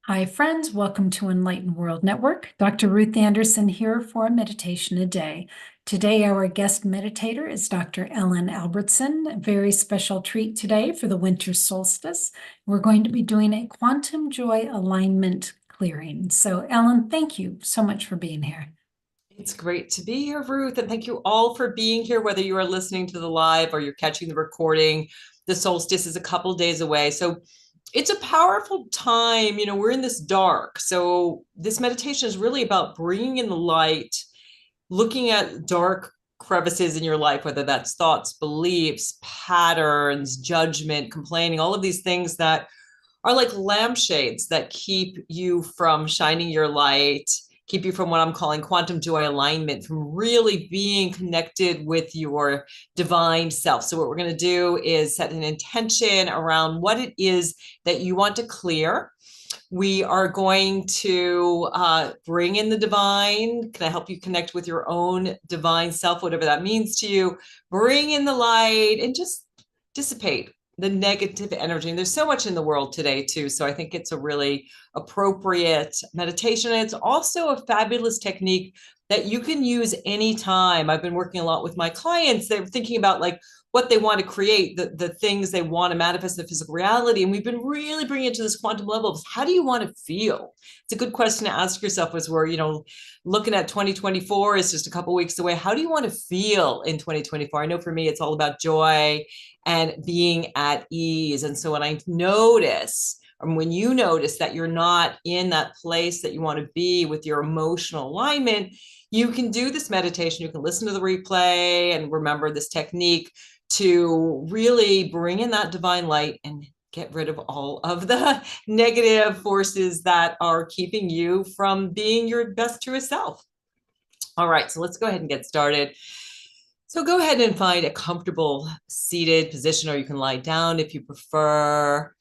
Hi, friends. Welcome to Enlightened World Network. Dr. Ruth Anderson here for a meditation a day. Today, our guest meditator is Dr. Ellen Albertson. A very special treat today for the winter solstice. We're going to be doing a quantum joy alignment clearing. So, Ellen, thank you so much for being here. It's great to be here, Ruth, and thank you all for being here, whether you are listening to the live or you're catching the recording. The solstice is a couple days away. So it's a powerful time. We're in this dark. So this meditation is really about bringing in the light, looking at dark crevices in your life, whether that's thoughts, beliefs, patterns, judgment, complaining, all of these things that are like lampshades that keep you from shining your light, keep you from what I'm calling quantum joy alignment, from really being connected with your divine self. So what we're going to do is set an intention around what it is that you want to clear. We are going to bring in the divine. Can I help you connect with your own divine self, whatever that means to you? Bring in the light and just dissipate the negative energy. And there's so much in the world today too. So I think it's a really appropriate meditation. And it's also a fabulous technique that you can use anytime. I've been working a lot with my clients. They're thinking about like what they want to create, the things they want to manifest in physical reality. And we've been really bringing it to this quantum level of how do you want to feel? It's a good question to ask yourself as we're, looking at 2024 is just a couple weeks away. How do you want to feel in 2024? I know for me, it's all about joy and being at ease. And so when I notice, or when you notice that you're not in that place that you want to be with your emotional alignment, you can do this meditation. You can listen to the replay and remember this technique to really bring in that divine light and get rid of all of the negative forces that are keeping you from being your best truest self. All right, so let's go ahead and get started. So go ahead and find a comfortable seated position, or you can lie down if you prefer.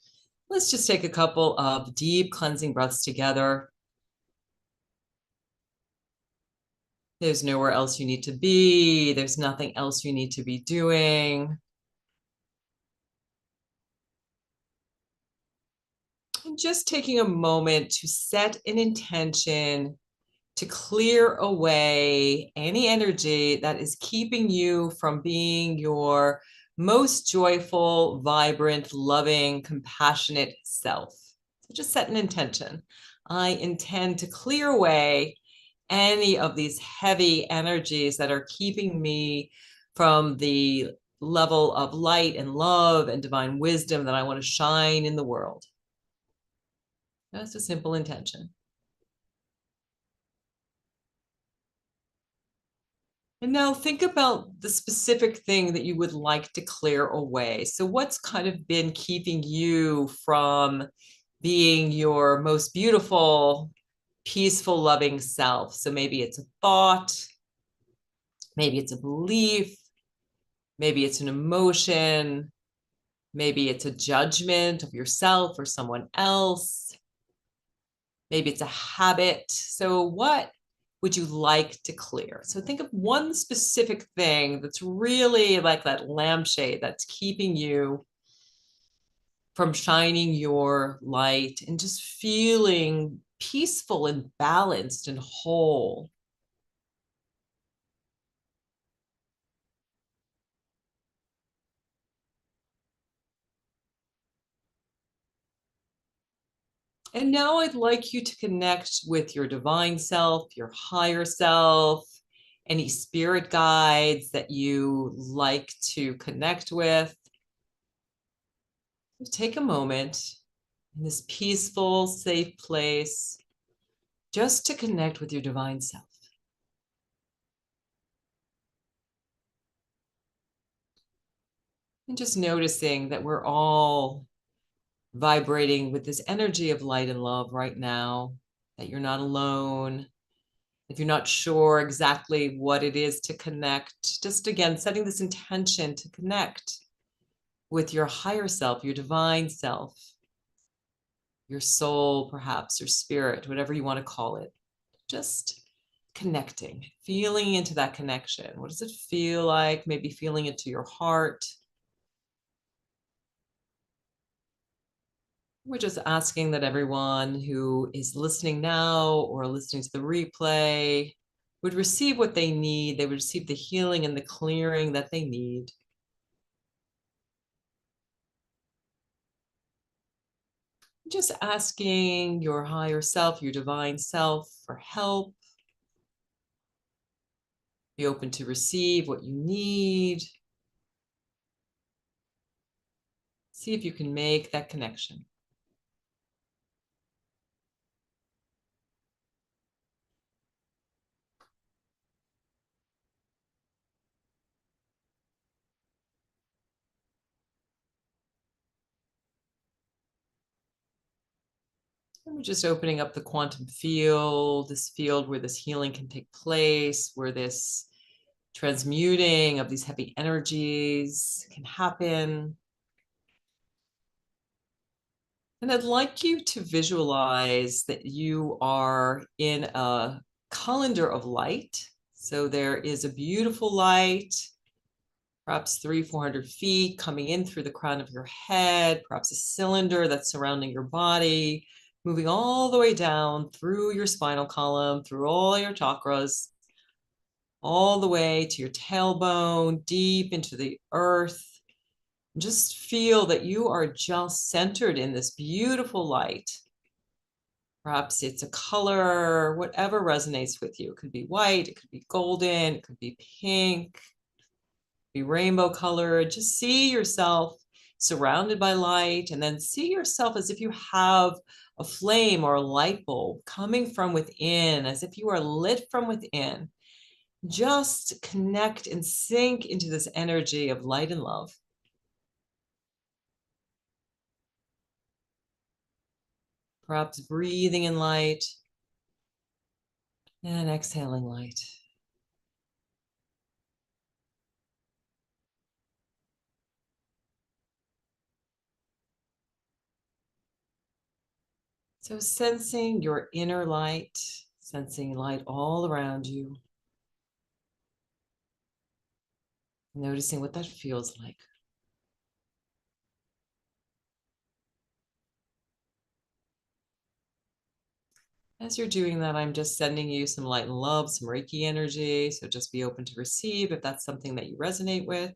Let's just take a couple of deep cleansing breaths together. There's nowhere else you need to be. There's nothing else you need to be doing. And just taking a moment to set an intention to clear away any energy that is keeping you from being your most joyful, vibrant, loving, compassionate self. So just set an intention. I intend to clear away any of these heavy energies that are keeping me from the level of light and love and divine wisdom that I want to shine in the world. That's a simple intention. And now think about the specific thing that you would like to clear away. So what's kind of been keeping you from being your most beautiful, peaceful, loving self? So maybe it's a thought, maybe it's a belief, maybe it's an emotion, maybe it's a judgment of yourself or someone else. Maybe it's a habit. So what would you like to clear? So think of one specific thing that's really like that lampshade that's keeping you from shining your light and just feeling peaceful and balanced and whole. And now I'd like you to connect with your divine self, your higher self, any spirit guides that you like to connect with. Take a moment in this peaceful, safe place just to connect with your divine self. And just noticing that we're all vibrating with this energy of light and love right now, that you're not alone. If you're not sure exactly what it is to connect, just again, setting this intention to connect with your higher self, your divine self, your soul, perhaps, your spirit, whatever you want to call it. Just connecting, feeling into that connection. What does it feel like? Maybe feeling into your heart. We're just asking that everyone who is listening now or listening to the replay would receive what they need. They would receive the healing and the clearing that they need. Just asking your higher self, your divine self, for help. Be open to receive what you need. See if you can make that connection. And we're just opening up the quantum field, this field where this healing can take place, where this transmuting of these heavy energies can happen. And I'd like you to visualize that you are in a colander of light. So there is a beautiful light, perhaps 300-400 feet coming in through the crown of your head, perhaps a cylinder that's surrounding your body, moving all the way down through your spinal column, through all your chakras, all the way to your tailbone, deep into the earth. Just feel that you are just centered in this beautiful light. Perhaps it's a color, whatever resonates with you. It could be white, it could be golden, it could be pink, be rainbow colored. Just see yourself surrounded by light, and then see yourself as if you have a flame or a light bulb coming from within, as if you are lit from within. Just connect and sink into this energy of light and love. Perhaps breathing in light and exhaling light. So sensing your inner light, sensing light all around you, noticing what that feels like. As you're doing that, I'm just sending you some light and love, some Reiki energy. So just be open to receive if that's something that you resonate with.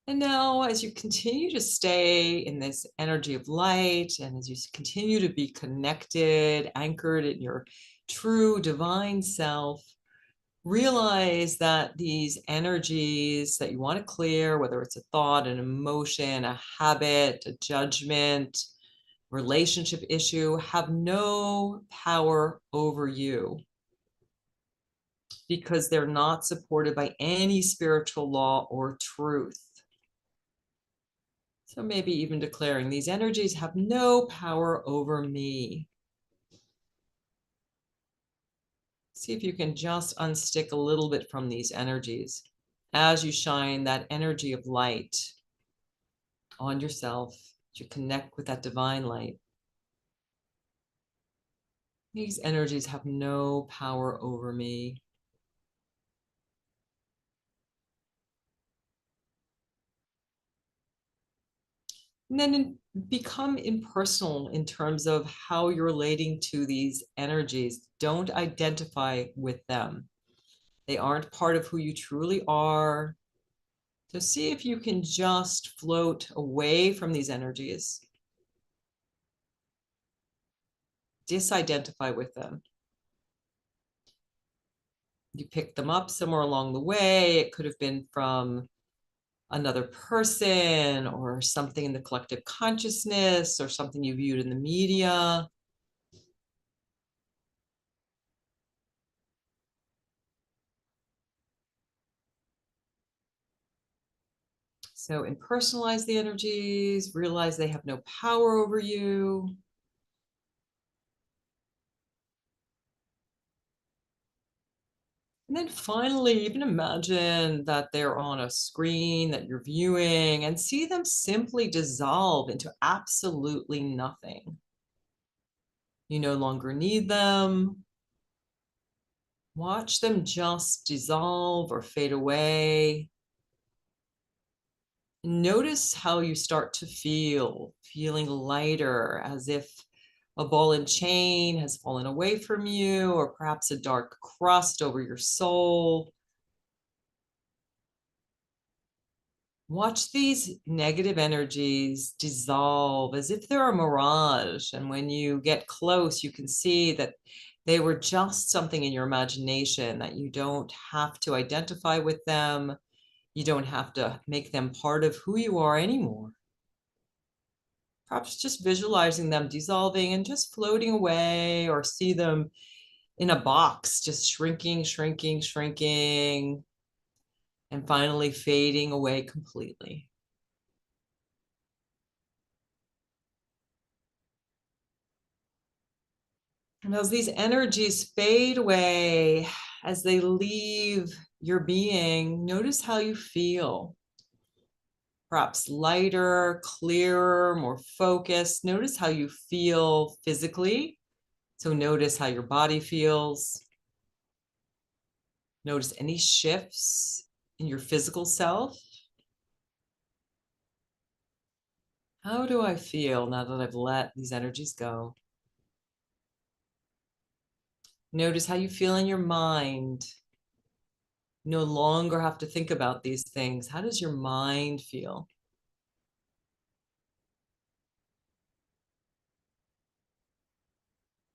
And now, as you continue to stay in this energy of light, and as you continue to be connected, anchored in your true divine self, realize that these energies that you want to clear, whether it's a thought, an emotion, a habit, a judgment, relationship issue, have no power over you because they're not supported by any spiritual law or truth. So maybe even declaring these energies have no power over me. See if you can just unstick a little bit from these energies as you shine that energy of light on yourself, to connect with that divine light. These energies have no power over me. And then become impersonal in terms of how you're relating to these energies. Don't identify with them. They aren't part of who you truly are. So see if you can just float away from these energies. Disidentify with them. You picked them up somewhere along the way. It could have been from another person or something in the collective consciousness or something you viewed in the media. So impersonalize the energies, realize they have no power over you. And then finally, even imagine that they're on a screen that you're viewing and see them simply dissolve into absolutely nothing. You no longer need them. Watch them just dissolve or fade away. Notice how you start to feel, feeling lighter, as if a ball and chain has fallen away from you, or perhaps a dark crust over your soul. Watch these negative energies dissolve as if they're a mirage. And when you get close, you can see that they were just something in your imagination, that you don't have to identify with them. You don't have to make them part of who you are anymore. Perhaps just visualizing them dissolving and just floating away, or see them in a box, just shrinking, shrinking, shrinking, and finally fading away completely. And as these energies fade away, as they leave your being, notice how you feel. Perhaps lighter, clearer, more focused. Notice how you feel physically. So notice how your body feels. Notice any shifts in your physical self. How do I feel now that I've let these energies go? Notice how you feel in your mind. No longer have to think about these things. How does your mind feel?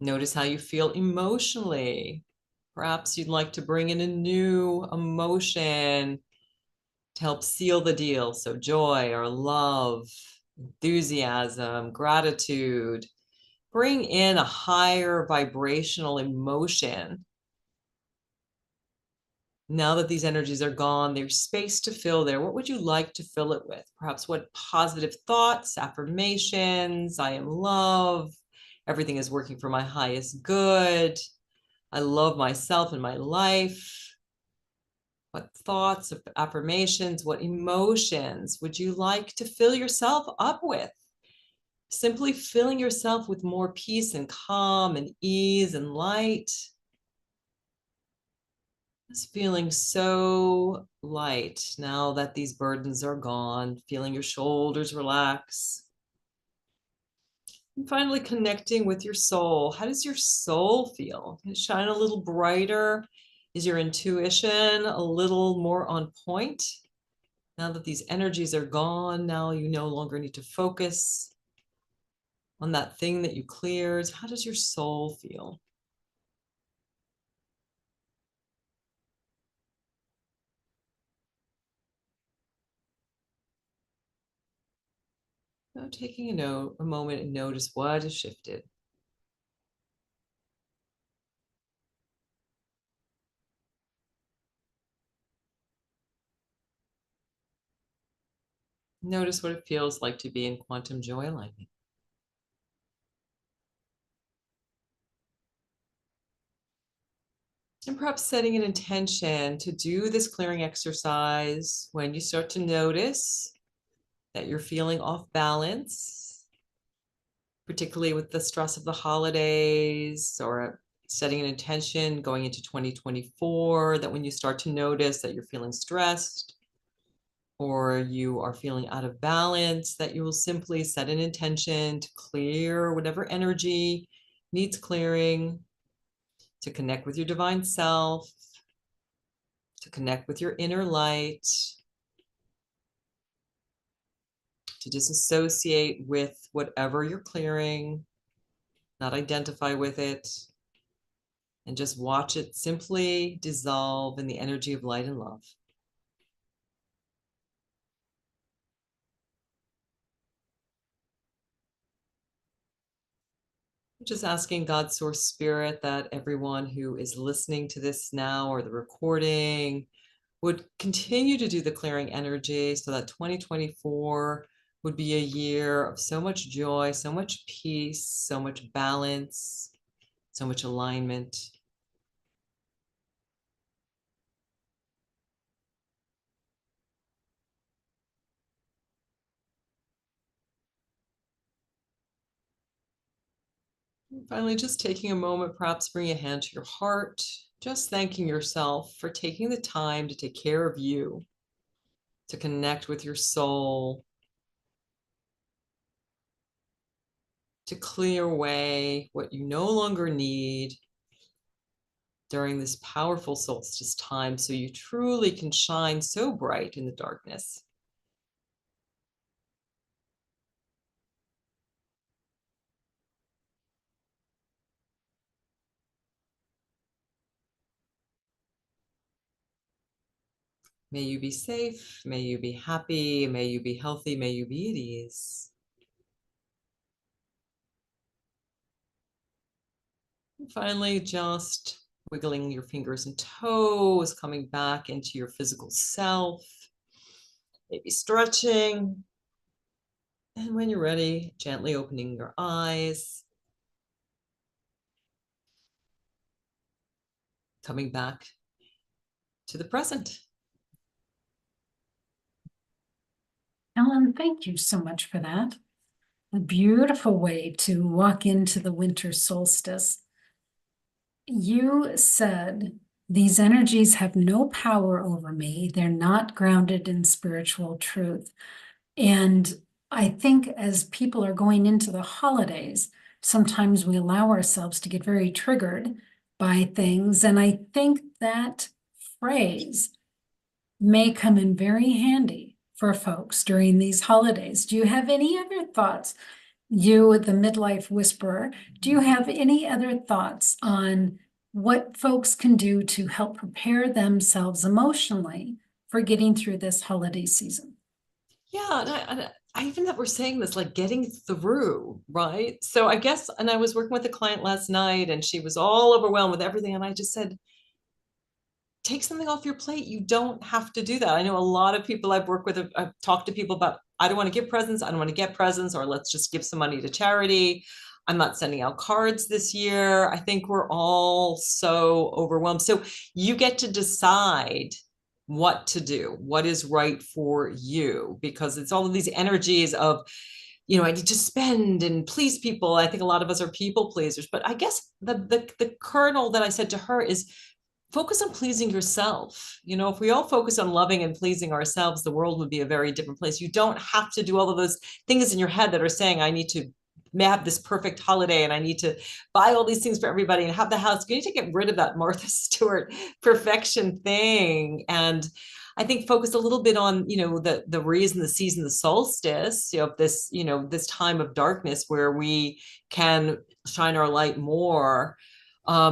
Notice how you feel emotionally. Perhaps you'd like to bring in a new emotion to help seal the deal. So joy or love, enthusiasm, gratitude. Bring in a higher vibrational emotion. Now that these energies are gone, there's space to fill there. What would you like to fill it with? Perhaps what positive thoughts, affirmations, I am love, everything is working for my highest good, I love myself and my life. What thoughts, affirmations, what emotions would you like to fill yourself up with? Simply filling yourself with more peace and calm and ease and light. Just feeling so light now that these burdens are gone, feeling your shoulders relax. And finally, connecting with your soul. How does your soul feel? Can it shine a little brighter? Is your intuition a little more on point? Now that these energies are gone, now you no longer need to focus on that thing that you cleared. How does your soul feel? Now taking a moment and notice what has shifted. Notice what it feels like to be in quantum joy alignment. And perhaps setting an intention to do this clearing exercise when you start to notice that you're feeling off balance, particularly with the stress of the holidays, or setting an intention going into 2024, that when you start to notice that you're feeling stressed or you are feeling out of balance, that you will simply set an intention to clear whatever energy needs clearing, to connect with your divine self, to connect with your inner light, to disassociate with whatever you're clearing, not identify with it, and just watch it simply dissolve in the energy of light and love. Just asking God, Source Spirit, that everyone who is listening to this now or the recording would continue to do the clearing energy, so that 2024 would be a year of so much joy, so much peace, so much balance, so much alignment. Finally, just taking a moment, perhaps bring a hand to your heart, just thanking yourself for taking the time to take care of you, to connect with your soul, to clear away what you no longer need during this powerful solstice time so you truly can shine so bright in the darkness. May you be safe, may you be happy, may you be healthy, may you be at ease. And finally, just wiggling your fingers and toes, coming back into your physical self, maybe stretching. And when you're ready, gently opening your eyes, coming back to the present. Ellen, thank you so much for that. A beautiful way to walk into the winter solstice. You said these energies have no power over me. They're not grounded in spiritual truth. And I think as people are going into the holidays, sometimes we allow ourselves to get very triggered by things. And I think that phrase may come in very handy for folks during these holidays. Do you have any other thoughts? You, the Midlife Whisperer, do you have any other thoughts on what folks can do to help prepare themselves emotionally for getting through this holiday season? Yeah, and I even that we're saying this, like getting through, right? So I guess, and I was working with a client last night and she was all overwhelmed with everything. And I just said, take something off your plate. You don't have to do that. I know a lot of people I've worked with, I've talked to people about, I don't want to give presents, I don't want to get presents, or let's just give some money to charity. I'm not sending out cards this year. I think we're all so overwhelmed. So you get to decide what to do, what is right for you, because it's all of these energies of, I need to spend and please people. I think a lot of us are people pleasers, but I guess the kernel that I said to her is focus on pleasing yourself. If we all focus on loving and pleasing ourselves, the world would be a very different place. You don't have to do all of those things in your head that are saying, I need to have this perfect holiday and I need to buy all these things for everybody and have the house. You need to get rid of that Martha Stewart perfection thing. And I think focus a little bit on, the reason, the season, the solstice, this time of darkness where we can shine our light more.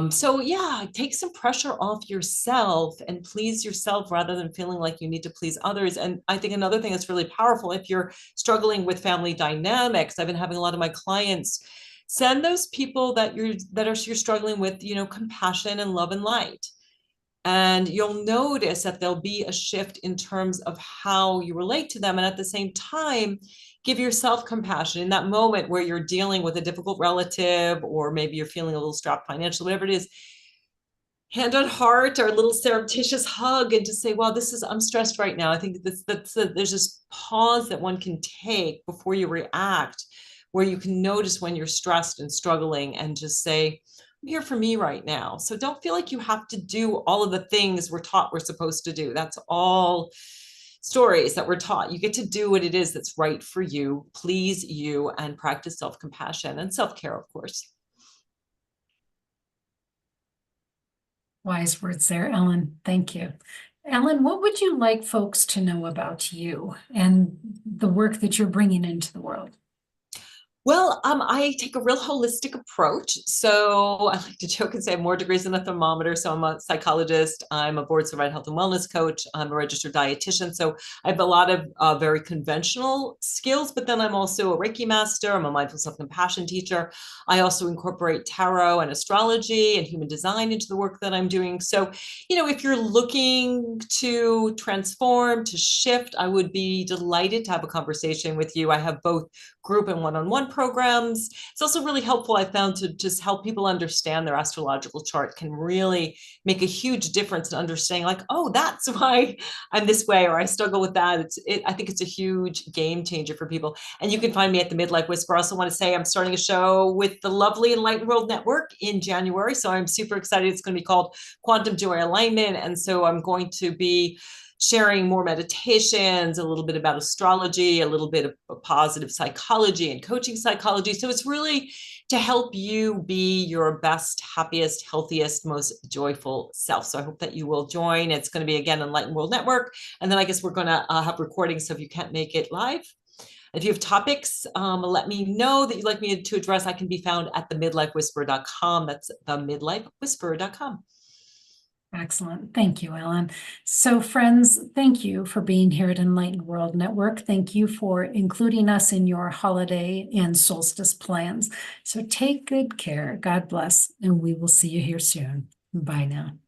So yeah, take some pressure off yourself and please yourself rather than feeling like you need to please others. And I think another thing that's really powerful, if you're struggling with family dynamics, I've been having a lot of my clients send those people that you're struggling with, compassion and love and light. And you'll notice that there'll be a shift in terms of how you relate to them. And at the same time, give yourself compassion in that moment where you're dealing with a difficult relative, or maybe you're feeling a little strapped financially, whatever it is. Hand on heart or a little surreptitious hug and just say, well, I'm stressed right now. I think there's this pause that one can take before you react, where you can notice when you're stressed and struggling and just say, I'm here for me right now. So don't feel like you have to do all of the things we're taught we're supposed to do. That's all stories that we're taught. You get to do what it is that's right for you, please you, and practice self-compassion and self-care, of course. Wise words there, Ellen. Thank you. Ellen, what would you like folks to know about you and the work that you're bringing into the world? Well, I take a real holistic approach. So I like to joke and say I have more degrees than a thermometer. So I'm a psychologist. I'm a board certified health and wellness coach. I'm a registered dietitian. So I have a lot of very conventional skills, but then I'm also a Reiki Master. I'm a mindful self-compassion teacher. I also incorporate tarot and astrology and human design into the work that I'm doing. So, if you're looking to transform, to shift, I would be delighted to have a conversation with you. I have both group and one-on-one programs. It's also really helpful, I found, to just help people understand their astrological chart can really make a huge difference in understanding, like, oh, that's why I'm this way, or I struggle with that. I think it's a huge game changer for people. And you can find me at the Midlife Whisperer. I also want to say I'm starting a show with the lovely Enlightened World Network in January. So I'm super excited. It's going to be called Quantum Joy Alignment. And so I'm going to be sharing more meditations, a little bit about astrology, a little bit of positive psychology and coaching psychology. So it's really to help you be your best, happiest, healthiest, most joyful self. So I hope that you will join. It's going to be, again, Enlightened World Network. And then I guess we're going to have recordings. So if you can't make it live, if you have topics, let me know that you'd like me to address. I can be found at themidlifewhisperer.com. That's themidlifewhisperer.com. Excellent. Thank you, Ellen. So, friends, thank you for being here at Enlightened World Network. Thank you for including us in your holiday and solstice plans. So take good care. God bless, and we will see you here soon. Bye now.